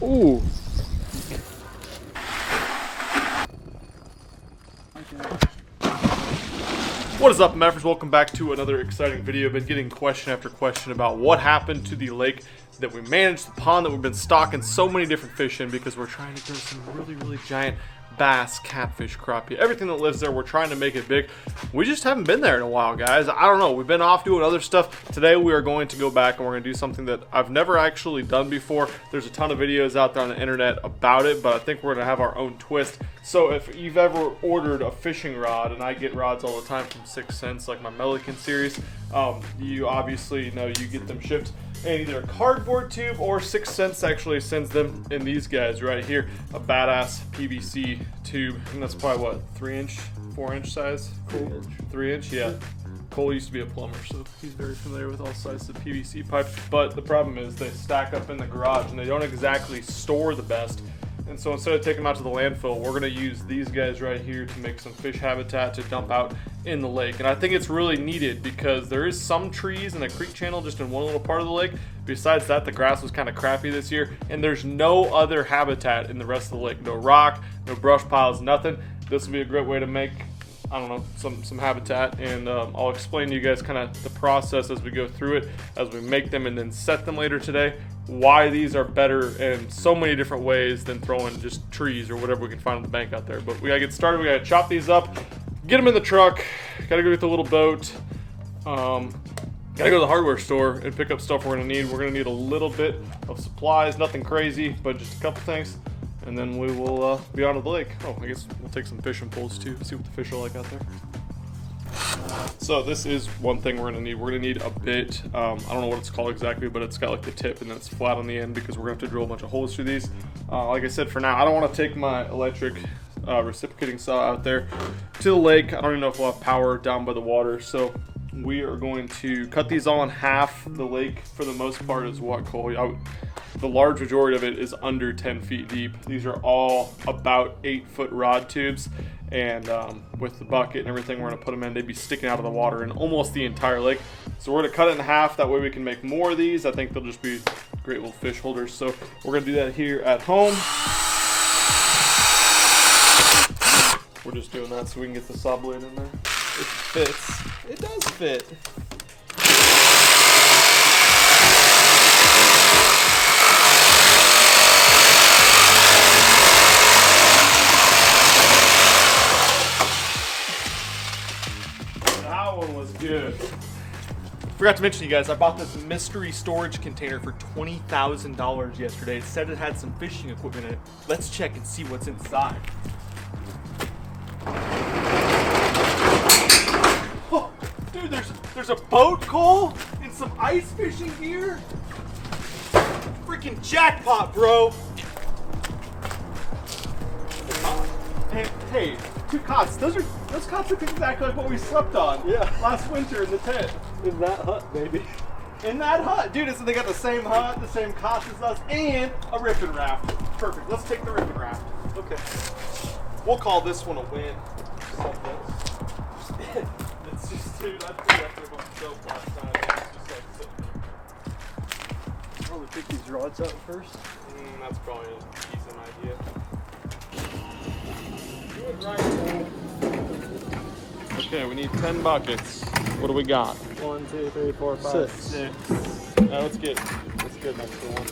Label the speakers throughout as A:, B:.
A: Ooh.
B: What is up, Mavericks? Welcome back to another exciting video. Been getting question after question about what happened to the lake that we managed, the pond that we've been stocking so many different fish in because we're trying to grow some really giant bass, catfish, crappie, everything that lives there. We're trying to make it big. We just haven't been there in a while, guys. I don't know. We've been off doing other stuff. Today we are going to go back and we're going to do something that I've never actually done before. There's a ton of videos out there on the internet about it, but I think we're going to have our own twist. So if you've ever ordered a fishing rod, and I get rods all the time from 6 cents, like my Milliken series, you obviously know you get them shipped in either a cardboard tube or 6 cents actually sends them in these guys right here, a badass PVC tube, and that's probably what, 3-inch, 4-inch size? Cool. 3-inch, yeah. Cole used to be a plumber, so he's very familiar with all sizes of PVC pipes. But the problem is they stack up in the garage and they don't exactly store the best. And so instead of taking them out to the landfill, we're going to use these guys right here to make some fish habitat to dump out in the lake. And I think it's really needed because there is some trees in the creek channel just in one little part of the lake. Besides that, the grass was kind of crappy this year, and there's no other habitat in the rest of the lake. No rock, no brush piles, nothing. This will be a great way to make, I don't know, some habitat, and I'll explain to you guys kind of the process as we go through it, as we make them and then set them later today, why these are better in so many different ways than throwing just trees or whatever we can find on the bank out there. But we gotta get started. We gotta chop these up, get them in the truck, gotta go get the little boat, gotta go to the hardware store and pick up stuff we're gonna need. We're gonna need a little bit of supplies, nothing crazy, but just a couple things. And then we will be on to the lake. Oh, I guess we'll take some fishing poles too, see what the fish are like out there. So this is one thing we're gonna need. We're gonna need a bit, I don't know what it's called exactly, but it's got like the tip and then it's flat on the end because we're gonna have to drill a bunch of holes through these. Like I said, for now, I don't wanna take my electric reciprocating saw out there to the lake. I don't even know if we'll have power down by the water. So we are going to cut these all in half. The lake, for the most part, is what, Cole? The large majority of it is under 10 feet deep. These are all about 8-foot rod tubes, and with the bucket and everything we're gonna put them in, they'd be sticking out of the water in almost the entire lake. So we're gonna cut it in half, that way we can make more of these. I think they'll just be great little fish holders. So we're gonna do that here at home. We're just doing that so we can get the saw blade in there. It fits. It does fit. Good. Forgot to mention, you guys, I bought this mystery storage container for $20,000 yesterday. It said it had some fishing equipment in it. Let's check and see what's inside. Oh, dude, there's a boat, Cole, and some ice fishing gear. Freaking jackpot, bro. Hey, 2 cots. Those cots look exactly like what we slept on. Yeah. Last winter in the tent.
A: In that hut, baby.
B: In that hut, dude. So they got the same hut, the same cots as us, and a ripping raft. Perfect. Let's take the ripping raft. Okay. We'll call this one a win. It's just, dude. I threw that thing on myself last time. It's just like sitting there.
A: Probably pick these rods out first.
B: That's probably a decent idea. Okay, we need 10 buckets. What do we got?
A: 1, 2, 3, 4, 5,
B: 6. Let's get next to one.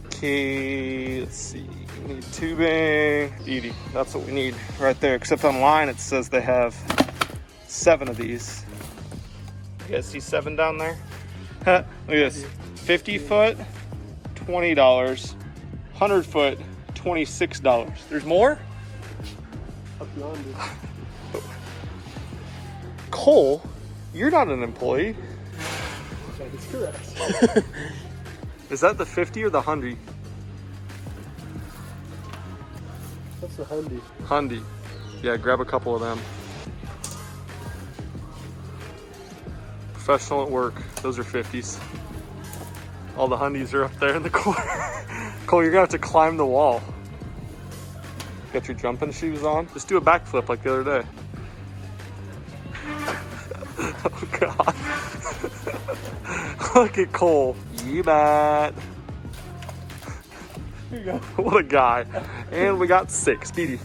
B: Okay, let's see. We need tubing. 80. That's what we need right there. Except online it says they have 7 of these. You guys see 7 down there? Look at this. 50 foot, $20. 100 foot, $26. There's more?
A: Up yonder.
B: Cole, you're not an employee.
A: That is correct.
B: Is that the 50 or the 100?
A: That's the Hundy.
B: Hundy. Yeah, grab a couple of them. Professional at work. Those are 50s. All the Hundies are up there in the corner. Cole, you're gonna have to climb the wall. Got your jumping shoes on. Just do a backflip like the other day. Oh God. Look at Cole. You bet.
A: Here you go.
B: What a guy. And we got 6. Speedy.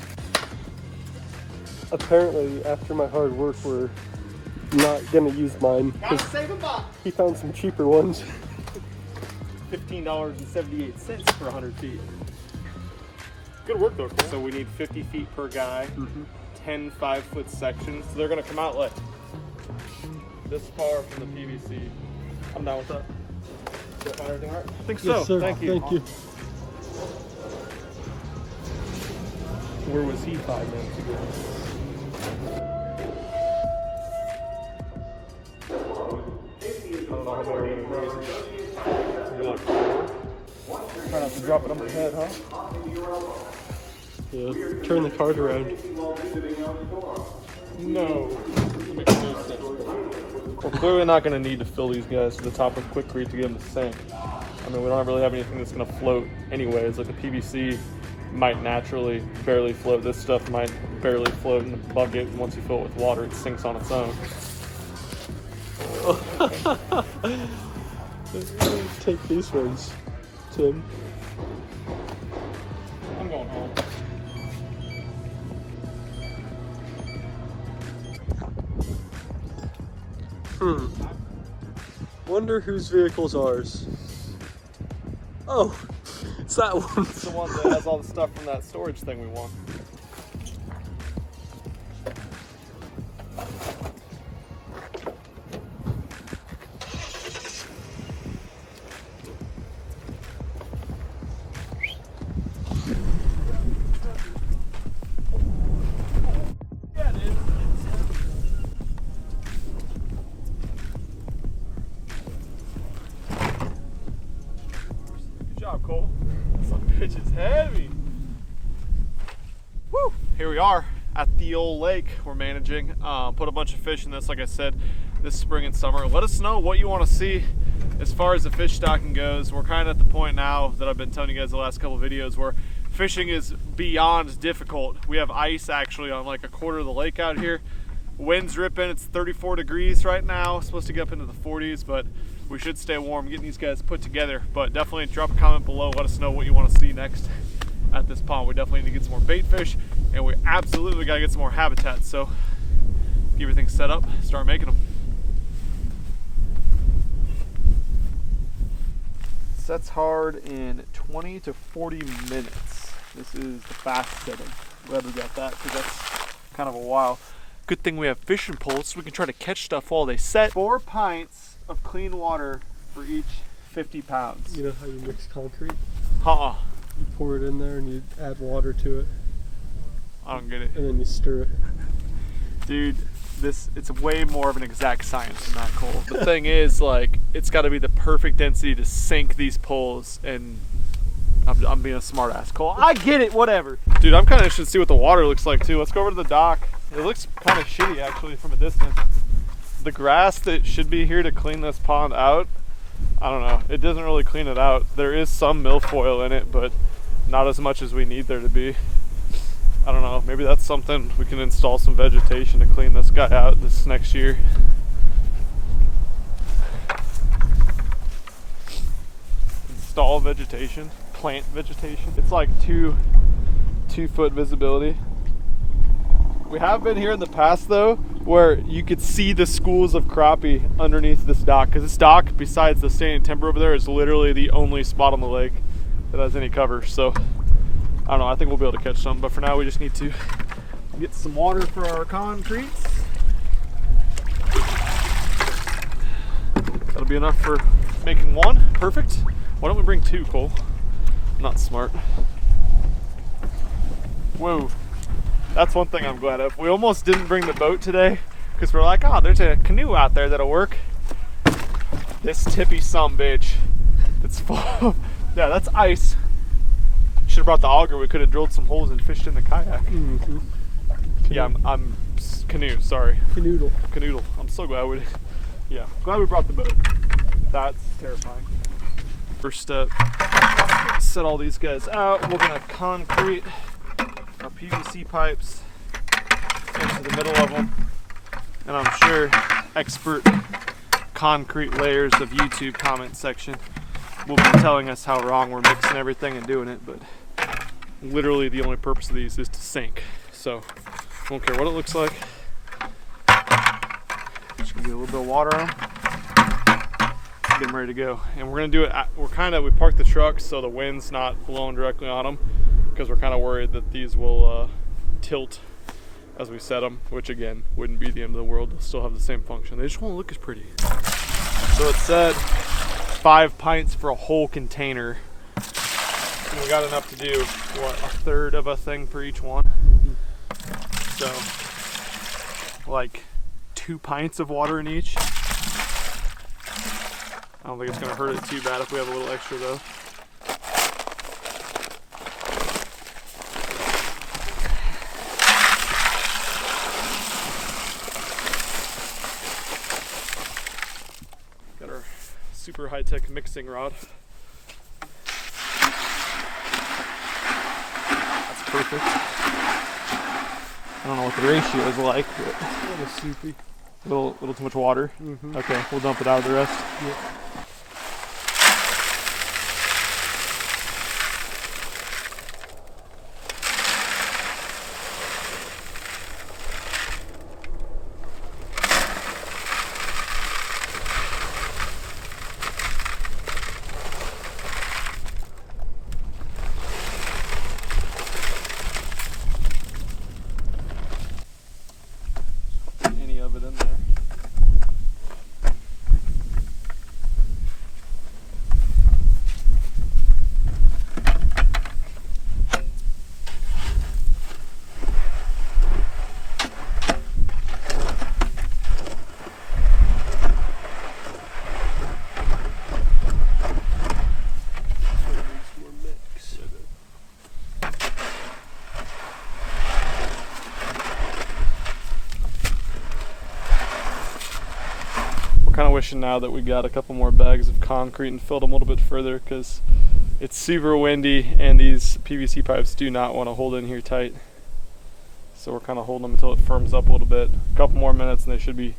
A: Apparently, after my hard work, we're not gonna use mine.
B: Gotta save a buck.
A: He found some cheaper ones.
C: $15.78 for 100 feet.
B: Good work though, Cole. So we need 50 feet per guy, 10 5-foot sections. So they're gonna come out like this far from the PVC. I'm down with that.
C: Did I find everything right?
B: I think so.
A: Yes, sir.
B: Thank you.
A: Thank you.
C: Where was he 5 minutes ago? I don't know how many we're gonna raise. Maybe like 4. Try not to drop it on my head, huh?
A: Yeah. Turn the cart around.
B: No. That makes no sense. We're clearly not going to need to fill these guys to the top with Quikrete to get them to sink. I mean, we don't really have anything that's going to float anyways. Like the PVC might naturally barely float. This stuff might barely float in the bucket. And once you fill it with water, it sinks on its own.
A: Take these ones, Tim.
B: I'm going home.
A: Wonder whose vehicle's ours. Oh, it's that one.
B: It's the one that has all the stuff from that storage thing we won. Cole. Some bitch is heavy. Woo! Here we are at the old lake we're managing. Put a bunch of fish in this, like I said, this spring and summer. Let us know what you want to see as far as the fish stocking goes. We're kind of at the point now that I've been telling you guys the last couple of videos where fishing is beyond difficult. We have ice actually on like a quarter of the lake out here. Wind's ripping, it's 34 degrees right now. It's supposed to get up into the 40s, but we should stay warm getting these guys put together. But definitely drop a comment below, let us know what you want to see next at this pond. We definitely need to get some more bait fish, and we absolutely got to get some more habitat. So get everything set up, start making them. Sets hard in 20 to 40 minutes. This is the fast setting. Glad we got that because that's kind of a while. Good thing we have fishing poles so we can try to catch stuff while they set. 4 pints of clean water for each 50 pounds.
A: You know how you mix concrete? You pour it in there and you add water to it.
B: I don't get it.
A: And then you stir it.
B: Dude, it's way more of an exact science than that, Cole. The thing is, like, it's got to be the perfect density to sink these poles, and I'm being a smart ass, Cole. I get it, whatever. Dude, I'm kind of interested to see what the water looks like too. Let's go over to the dock. It looks kind of shitty actually from a distance. The grass that should be here to clean this pond out, I don't know. It doesn't really clean it out. There is some milfoil in it, but not as much as we need there to be. I don't know. Maybe that's something we can install some vegetation to clean this guy out this next year. Install vegetation, plant vegetation. It's like 2 foot visibility. We have been here in the past though, where you could see the schools of crappie underneath this dock, because this dock, besides the standing timber over there, is literally the only spot on the lake that has any cover. So I don't know, I think we'll be able to catch some, but for now we just need to get some water for our concrete. That'll be enough for making 1. Perfect. Why don't we bring 2, Cole? I'm not smart. Whoa. That's one thing I'm glad of. We almost didn't bring the boat today because we're like, oh, there's a canoe out there that'll work. This tippy sumbitch, it's full of, yeah, that's ice. Should have brought the auger. We could have drilled some holes and fished in the kayak.
A: Mm-hmm.
B: Yeah, I'm canoe, sorry.
A: Canoodle.
B: Canoodle. I'm so glad we, yeah, glad we brought the boat. That's terrifying. First step, set all these guys out. We're gonna concrete our PVC pipes into the middle of them. And I'm sure expert concrete layers of YouTube comment section will be telling us how wrong we're mixing everything and doing it, but literally the only purpose of these is to sink. So I don't care what it looks like. Just gonna get a little bit of water on them. Get them ready to go. And we're gonna do it, we parked the trucks so the wind's not blowing directly on them, because we're kind of worried that these will tilt as we set them, which again wouldn't be the end of the world. They'll still have the same function. They just won't look as pretty. So it said 5 pints for a whole container. And we got enough to do, what, a third of a thing for each one? So, like 2 pints of water in each. I don't think it's gonna hurt it too bad if we have a little extra though. Got our super high-tech mixing rod. That's perfect. I don't know what the ratio is like, but
A: A little soupy.
B: a little too much water.
A: Mm-hmm.
B: Okay, we'll dump it out of the rest.
A: Yep.
B: Any of it in there.
A: More mix.
B: We're kind of wishing now that we got a couple more bags of concrete and filled them a little bit further, because it's super windy and these PVC pipes do not want to hold in here tight. So we're kind of holding them until it firms up a little bit. A couple more minutes and they should be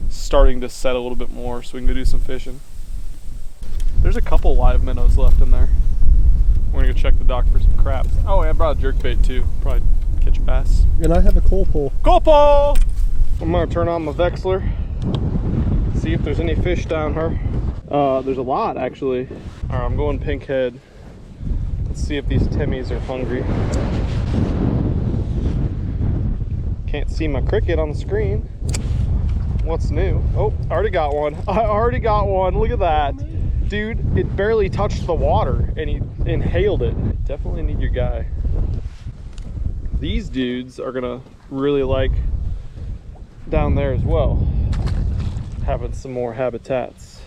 B: starting to set a little bit more so we can go do some fishing. There's a couple live minnows left in there. We're gonna go check the dock for some crabs. Oh, yeah, I brought a jerkbait too. Probably catch a bass.
A: And I have a coal pole.
B: Coal pole! I'm gonna turn on my Vexler. See if there's any fish down here. There's a lot actually. All right, I'm going pink head. Let's see if these Timmies are hungry. Can't see my cricket on the screen. What's new? Oh, I already got one. I already got one. Look at that. Dude, it barely touched the water and he inhaled it. Definitely need your guy. These dudes are gonna really like down there as well, having some more habitats.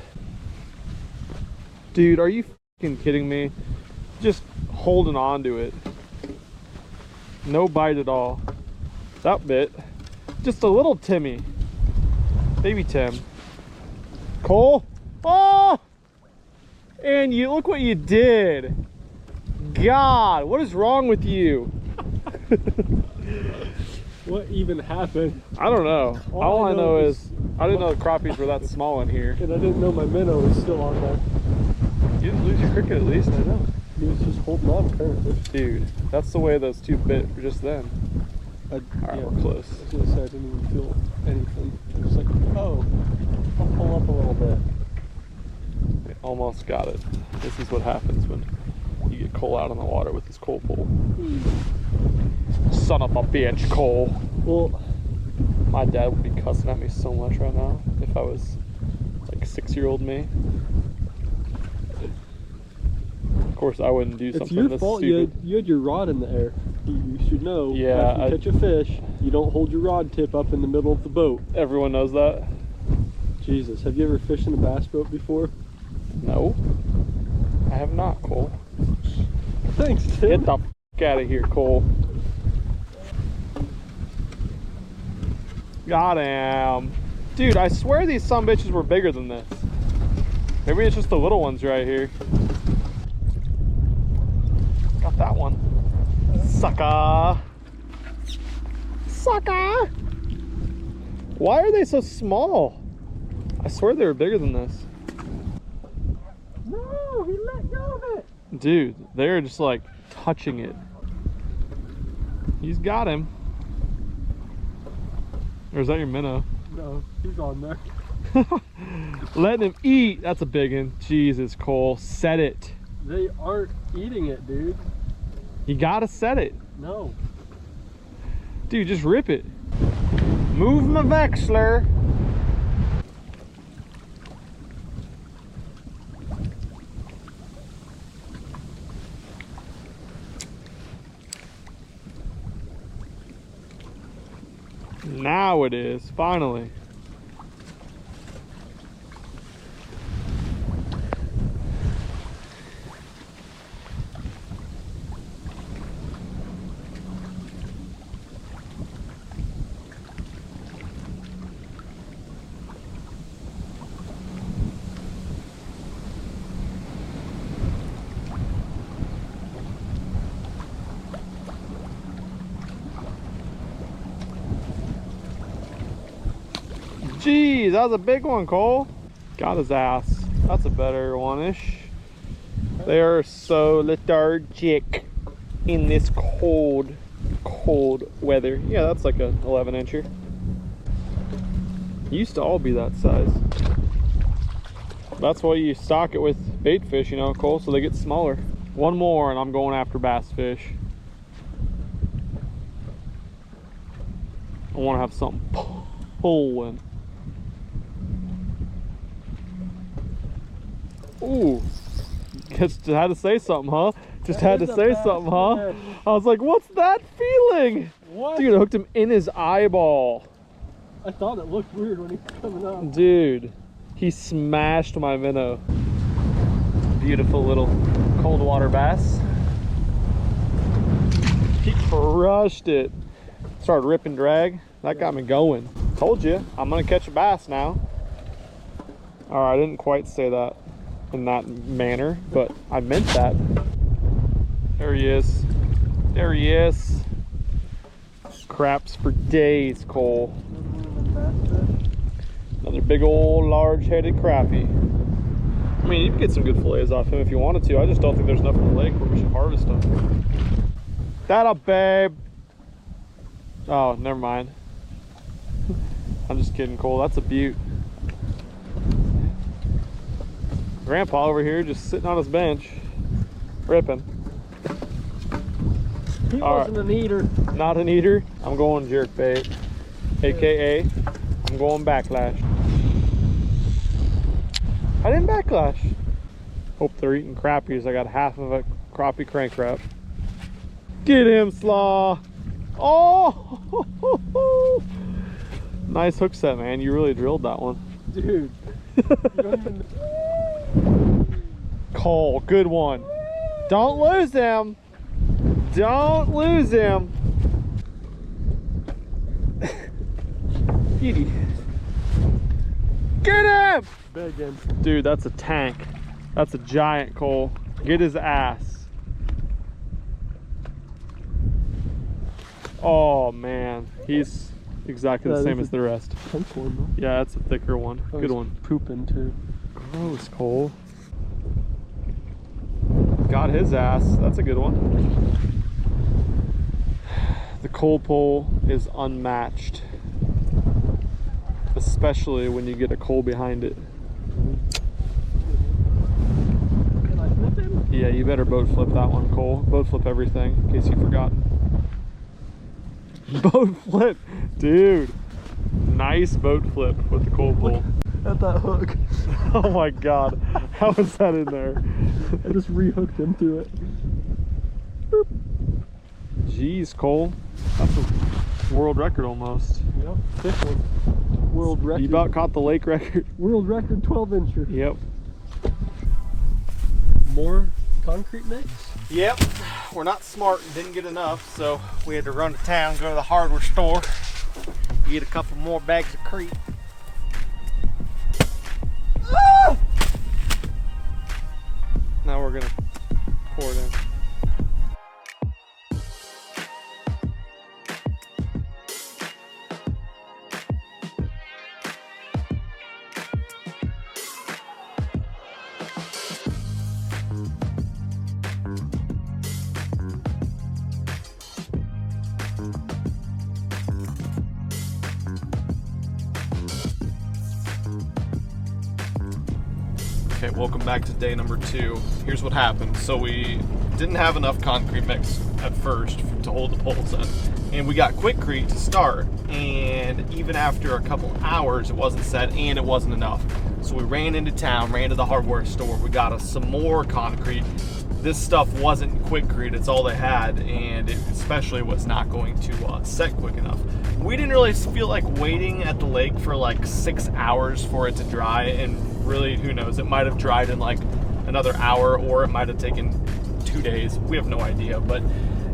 B: Dude, are you fucking kidding me? Just holding on to it. No bite at all. That bit. Just a little Timmy. Baby Tim. Cole? Oh! And you look what you did. God, what is wrong with you?
A: What even happened?
B: I don't know. All I know is I didn't know the crappies were that small in here.
A: And I didn't know my minnow was still on there.
B: You didn't lose your cricket at least, I know.
A: He was just holding on apparently.
B: Dude, that's the way those two bit for just then. Alright,
A: Yeah,
B: we're close.
A: I was gonna say I didn't even feel anything. It was like, oh, I'll pull up a little bit.
B: We almost got it. This is what happens when you get Cole out on the water with his coal pole. Son of a bitch, Cole.
A: Well,
B: my dad would be cussing at me so much right now if I was like 6-year-old me. Of course, I wouldn't do
A: it's
B: something
A: your
B: this
A: fault.
B: stupid.
A: You had your rod in the air. You should know.
B: Yeah,
A: After you catch a fish, you don't hold your rod tip up in the middle of the boat.
B: Everyone knows that.
A: Jesus, have you ever fished in a bass boat before?
B: No, I have not, Cole.
A: Thanks, Tim.
B: Get the f out of here, Cole. Got him. Dude, I swear these sumbitches were bigger than this. Maybe it's just the little ones right here. Got that one. Sucker. sucker! Why are they so small? I swear they were bigger than this.
A: No, he let go of it.
B: Dude, they're just like touching it. He's got him. Or is that your minnow?
A: No, he's on there.
B: Letting him eat. That's a big one. Jesus, Cole. Set it.
A: They aren't eating it, dude.
B: You gotta set it.
A: No.
B: Dude, just rip it. Move my Vexler. Now it is, finally. Jeez, that was a big one, Cole. Got his ass. That's a better one-ish. They are so lethargic in this cold weather. Yeah, that's like an 11-incher. Used to all be that size. That's why you stock it with bait fish, you know, Cole, so they get smaller. One more and I'm going after bass fish. I want to have something pulling. Ooh, just had to say something, huh? Just had to say something, huh? I was like, what's that feeling?
A: What?
B: Dude, I hooked him in his eyeball.
A: I thought it looked weird when he was coming up.
B: Dude, he smashed my minnow. Beautiful little cold water bass. He crushed it. Started ripping drag. That got me going. Told you, I'm gonna catch a bass now. All right, I didn't quite say that in that manner, but I meant that. There he is. There he is. Craps for days, Cole. Another big old large-headed crappie. I mean, you can get some good fillets off him if you wanted to. I just don't think there's enough in the lake where we should harvest them. That babe. Oh, never mind. I'm just kidding, Cole. That's a beaut. Grandpa over here just sitting on his bench, ripping.
A: He
B: All
A: wasn't
B: right.
A: an eater.
B: Not an eater. I'm going jerk bait, aka I'm going backlash. I didn't backlash. Hope they're eating crappies. I got half of a crappie crank wrap. Get him, slaw. Oh, nice hook set, man. You really drilled that one,
A: Dude. You don't even...
B: Cole. Good one. Don't lose him. Don't lose him. Beauty. Get him!
A: Big one.
B: Dude, that's a tank. That's a giant, Cole. Get his ass. Oh man, he's exactly the same as the rest.
A: Pink one, though.
B: Yeah, that's a thicker one.
A: Oh,
B: Good
A: he's
B: one.
A: Pooping too.
B: Gross, Cole. Got his ass. That's a good one. The Cole pole is unmatched, especially when you get a Cole behind it.
A: Can I flip him?
B: Yeah, you better boat flip that one, Cole. Boat flip everything, in case you've forgotten. Boat flip, dude. Nice boat flip with the Cole pole.
A: At that hook.
B: Oh my God, how is that in there?
A: I just rehooked him to it. Boop.
B: Jeez, Cole, that's a world record almost.
A: Yep, thick one. World record.
B: You about caught the lake record.
A: World record 12-incher.
B: Yep.
A: More concrete mix?
B: Yep, we're not smart and didn't get enough, so we had to run to town, go to the hardware store, get a couple more bags of Crete. Ah! Now we're gonna pour it in. Okay, welcome back to day number 2. Here's what happened. So we didn't have enough concrete mix at first to hold the poles in. And we got Quickcrete to start. And even after a couple hours, it wasn't set and it wasn't enough. So we ran into town, ran to the hardware store. We got us some more concrete. This stuff wasn't Quickcrete, it's all they had, and it especially was not going to set quick enough. We didn't really feel like waiting at the lake for like 6 hours for it to dry, and really, who knows, it might have dried in like another hour, or it might have taken 2 days. We have no idea, but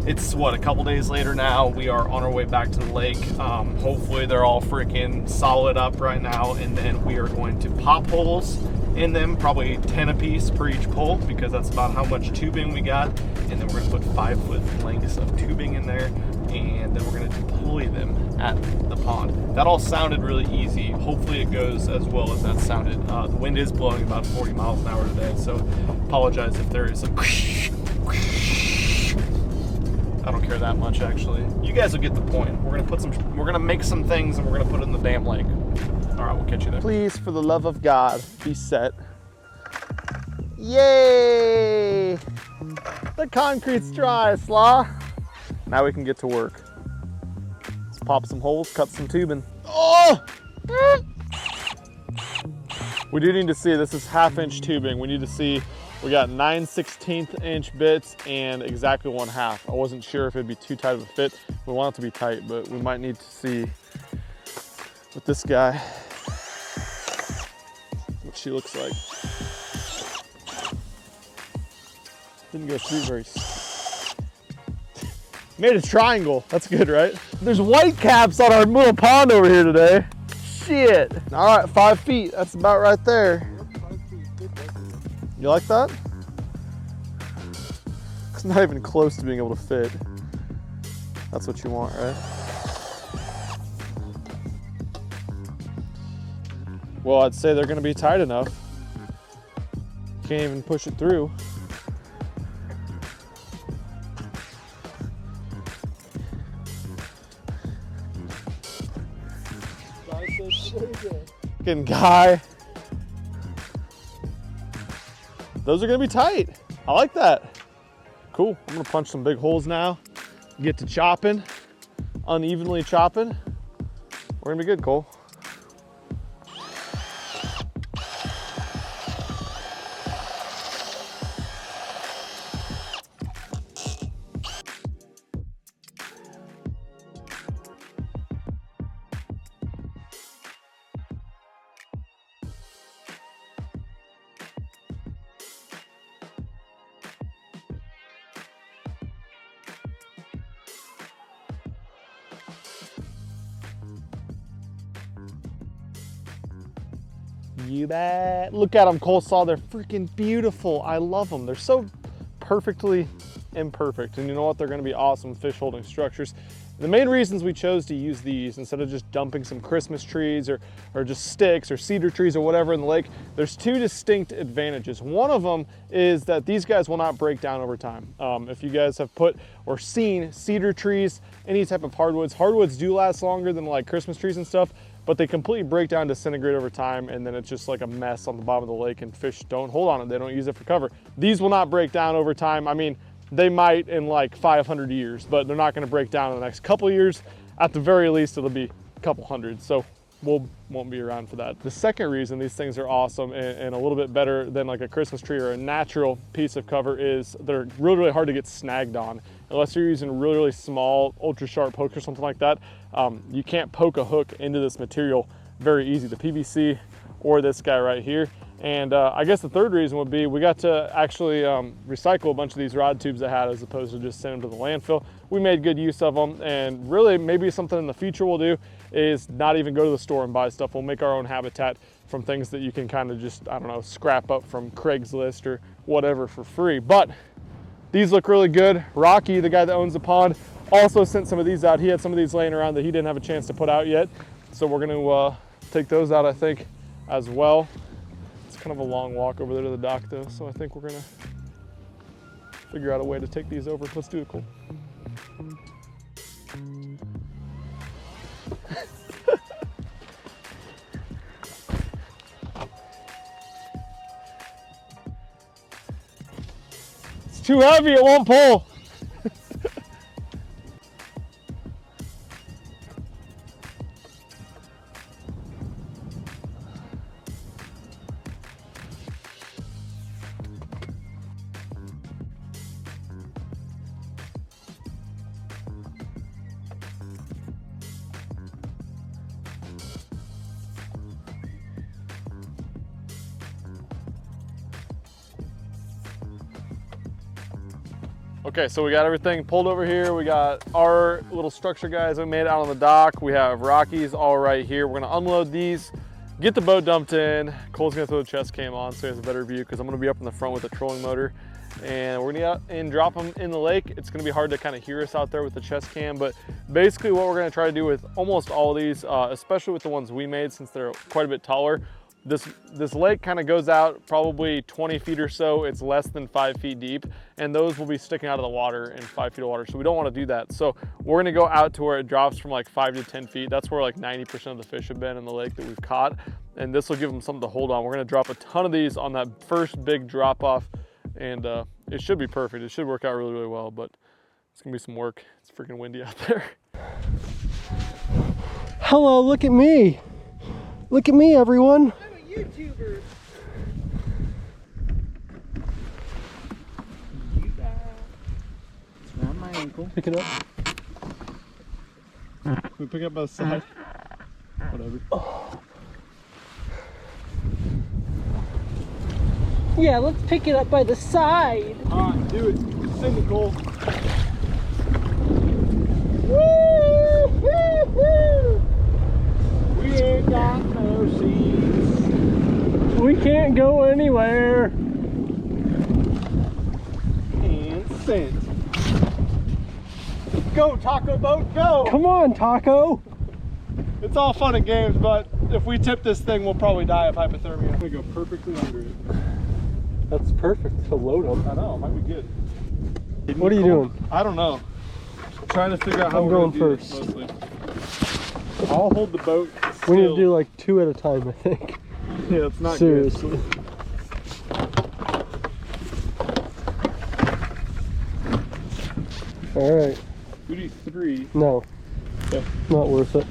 B: it's what, a couple days later now. We are on our way back to the lake. Hopefully they're all freaking solid up right now, and then we are going to pop holes in them, probably 10 a piece per each pole, because that's about how much tubing we got. And then we're gonna put 5-foot lengths of tubing in there, and then we're gonna deploy them at the pond. That all sounded really easy. Hopefully it goes as well as that sounded. The wind is blowing about 40 miles an hour today, so apologize if there is some I don't care that much, actually. You guys will get the point. We're gonna make some things, and we're gonna put it in the damn lake. All right, we'll catch you there.
C: Please, for the love of God, be set. Yay! The concrete's dry, Slaw. Now we can get to work. Let's pop some holes, cut some tubing. Oh! We do need to see, this is 1/2-inch tubing. We need to see, we got 9/16 inch bits and exactly 1/2. I wasn't sure if it'd be too tight of a fit. We want it to be tight, but we might need to see with this guy what she looks like. Didn't go through very. Made a triangle. That's good, right? There's white caps on our little pond over here today. Shit. All right, 5 feet. That's about right there. You like that? It's not even close to being able to fit. That's what you want, right? Well, I'd say they're gonna be tight enough. Can't even push it through. Fucking guy. Those are gonna be tight. I like that. Cool, I'm gonna punch some big holes now. Get to chopping, unevenly chopping. We're gonna be good, Cole. You bet. Look at them, coleslaw. They're freaking beautiful. I love them. They're so perfectly imperfect. And you know what? They're going to be awesome fish holding structures. The main reasons we chose to use these instead of just dumping some Christmas trees or just sticks or cedar trees or whatever in the lake, there's 2 distinct advantages. One of them is that these guys will not break down over time. If you guys have put or seen cedar trees, any type of hardwoods do last longer than like Christmas trees and stuff, but they completely break down, disintegrate over time, and then it's just like a mess on the bottom of the lake, and fish don't hold on it. They don't use it for cover. These will not break down over time. I mean, they might in like 500 years, but they're not gonna break down in the next couple years. At the very least, it'll be a couple hundred. So won't be around for that. The second reason these things are awesome and a little bit better than like a Christmas tree or a natural piece of cover is they're really, really hard to get snagged on. Unless you're using really, really small, ultra sharp hooks or something like that, you can't poke a hook into this material very easy, the PVC or this guy right here. And I guess the third reason would be we got to actually recycle a bunch of these rod tubes I had as opposed to just send them to the landfill. We made good use of them, and really maybe something in the future we'll do is not even go to the store and buy stuff. We'll make our own habitat from things that you can kind of just, I don't know, scrap up from Craigslist or whatever for free. But these look really good. Rocky, the guy that owns the pond, also sent some of these out. He had some of these laying around that he didn't have a chance to put out yet. So we're gonna take those out, I think, as well. It's kind of a long walk over there to the dock though, so I think we're gonna figure out a way to take these over. Let's do it, Cole. too heavy, it won't pull. Okay, so we got everything pulled over here. We got our little structure guys we made out on the dock. We have Rockies all right here. We're gonna unload these, get the boat dumped in. Cole's gonna throw the chest cam on so he has a better view because I'm gonna be up in the front with the trolling motor. And we're gonna get out and drop them in the lake. It's gonna be hard to kind of hear us out there with the chest cam, but basically what we're gonna try to do with almost all of these, especially with the ones we made since they're quite a bit taller, this lake kind of goes out probably 20 feet or so. It's less than 5 feet deep, and those will be sticking out of the water in 5 feet of water. So we don't want to do that. So we're gonna go out to where it drops from like 5 to 10 feet. That's where like 90% of the fish have been in the lake that we've caught. And this will give them something to hold on. We're gonna drop a ton of these on that first big drop off, and it should be perfect. It should work out really, really well, but it's gonna be some work. It's freaking windy out there.
A: Hello, look at me. Look at me, everyone.
D: YouTuber. It's around my ankle.
A: Pick it up.
C: We pick it up by the side. Whatever.
A: Oh.
D: Yeah, let's pick it up by the side.
C: All right, do it. Sing it, Cole.
D: Woo! Woo! Woo!
C: We ain't got no seats.
A: We can't go anywhere.
C: And sent. Go, Taco Boat, go!
A: Come on, Taco.
C: It's all fun and games, but if we tip this thing, we'll probably die of hypothermia. I'm gonna go perfectly under it.
A: That's perfect to load them.
C: I know, it might be good.
A: What are you doing?
C: I don't know. I'm trying to figure out how
A: I'm
C: we're
A: going
C: gonna do this,
A: first.
C: mostly. I'll hold the boat still.
A: We need to do like 2 at a time, I think.
C: Yeah, it's not
A: Seriously.
C: good.
A: All right.
C: We need 3.
A: No.
C: Okay.
A: Not worth it.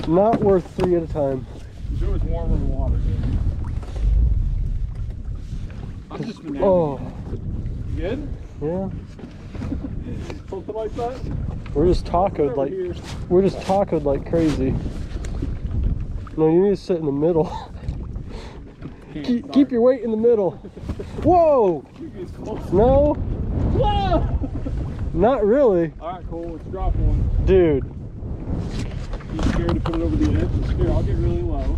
A: Not worth 3 at a time.
C: It's always warmer in the water, dude. I'm just been
A: Oh.
C: You good?
A: Yeah.
C: Something like that?
A: We're just tacoed like crazy. No, you need to sit in the middle. Keep your weight in the middle. Whoa! No.
C: Whoa!
A: Not really.
C: Alright, Cole, let's drop one.
A: Dude.
C: You scared to put it over the edge? Here, I'll get really low.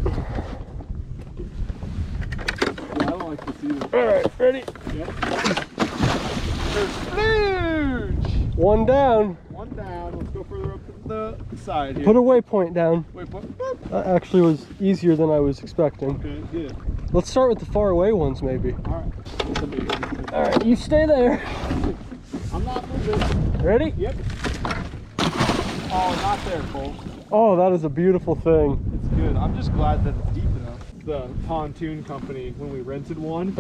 C: Yeah, I don't like this either.
A: Alright, ready?
C: Yep. There's splooge!
A: One down.
C: One down. Let's go further up the side here.
A: Put a waypoint down.
C: Waypoint.
A: That actually was easier than I was expecting.
C: Okay, good.
A: Let's start with the far away ones, maybe.
C: Alright.
A: Alright, you stay there.
C: I'm not moving.
A: Ready?
C: Yep. Oh, not there, Cole.
A: Oh, that is a beautiful thing.
C: It's good. I'm just glad that it's deep enough. The pontoon company, when we rented one,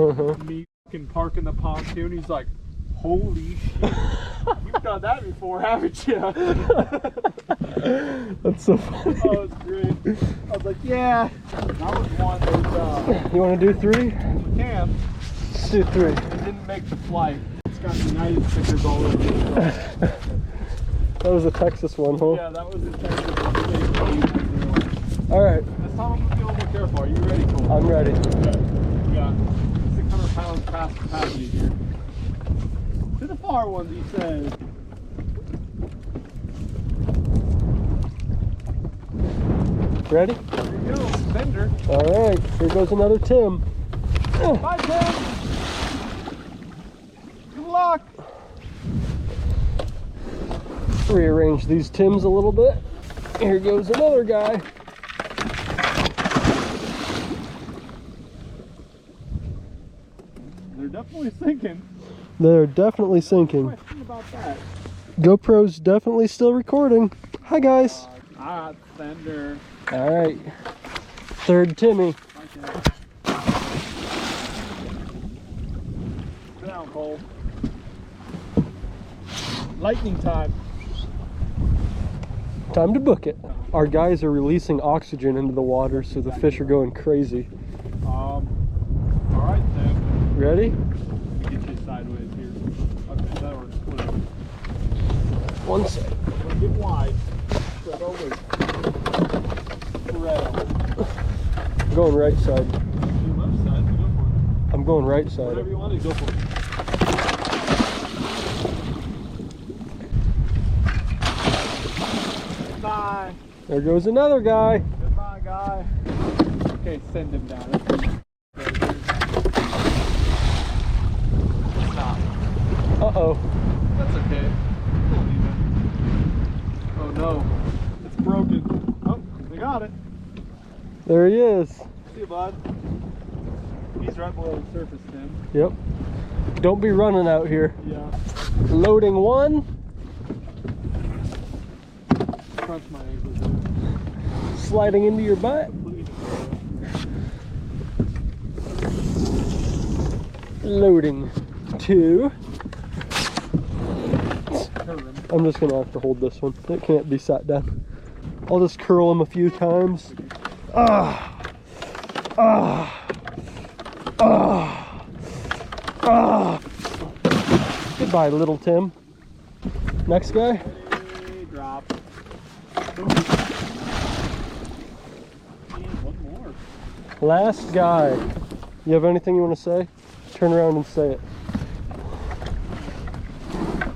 C: me fucking parking the pontoon, he's like, holy shit. You've done that before, haven't you?
A: That's so funny.
C: Oh, it's great. I was like, yeah. That was one that
A: You want to do 3?
C: we can.
A: Let's do 3.
C: It didn't make the flight. It's got United stickers all over it.
A: That was a Texas one, huh?
C: Yeah, that was the Texas.
A: Alright,
C: This time I'm gonna be a little more careful. Are you ready, Cole?
A: I'm ready.
C: Okay. We got 600 pounds past capacity here. To the far ones, he says.
A: Ready?
C: There you go, Bender.
A: Alright, here goes another Tim.
C: Bye, Tim. Good luck.
A: Rearrange these Tims a little bit. Here goes another guy.
C: They're definitely sinking.
A: They're definitely sinking.
C: What do I think about that?
A: GoPro's definitely still recording. Hi guys.
C: Ah, Bender.
A: Alright. Third Timmy.
C: Bye, Tim. Sit down. Cole. Lightning time.
A: Time to book it. Our guys are releasing oxygen into the water, so the fish are going crazy.
C: All right then.
A: Ready?
C: Let me get you sideways here. Okay, that works. Whatever.
A: One sec.
C: Get wide. Spread over. Spread over.
A: I'm going right side.
C: Your left side, so go for it.
A: I'm going right side.
C: Whatever you want to go for it. Goodbye.
A: There goes another guy.
C: Goodbye, guy. Okay, send him down. Stop.
A: Uh-oh.
C: That's okay. We'll leave it. Oh no, it's broken. Oh, they got it.
A: There he is.
C: See you, bud. He's right below the surface, Tim.
A: Yep. Don't be running out here.
C: Yeah.
A: Loading one.
C: Crunch my ankles in.
A: Sliding into your butt. Loading two. I'm just gonna have to hold this one. It can't be sat down. I'll just curl him a few times. Ah. Ah. Ah. Ah. Goodbye, little Tim. Next guy.
C: Hey, drop. And one more.
A: Last guy. You have anything you want to say? Turn around and say it.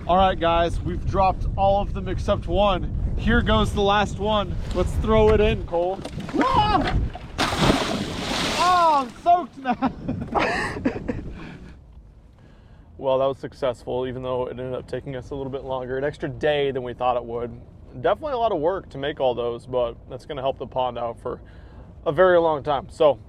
C: All right, guys, we've dropped all of them except one. Here goes the last one. Let's throw it in, Cole. Ah! Oh, I'm soaked now. Well, that was successful, even though it ended up taking us a little bit longer, an extra day than we thought it would. Definitely a lot of work to make all those, but that's gonna help the pond out for a very long time. So,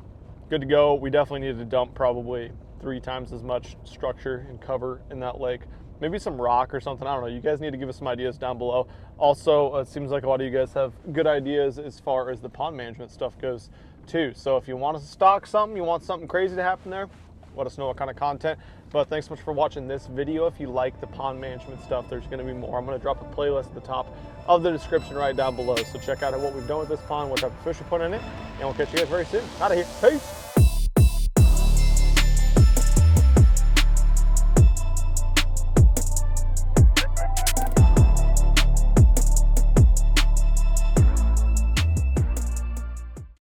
C: good to go. We definitely need to dump probably 3 times as much structure and cover in that lake. Maybe some rock or something. I don't know. You guys need to give us some ideas down below. Also, it seems like a lot of you guys have good ideas as far as the pond management stuff goes too. So if you want us to stock something, you want something crazy to happen there, let us know what kind of content. But thanks so much for watching this video. If you like the pond management stuff, there's going to be more. I'm going to drop a playlist at the top of the description right down below. So check out what we've done with this pond, what type of fish we put in it, and we'll catch you guys very soon. Out of here. Peace.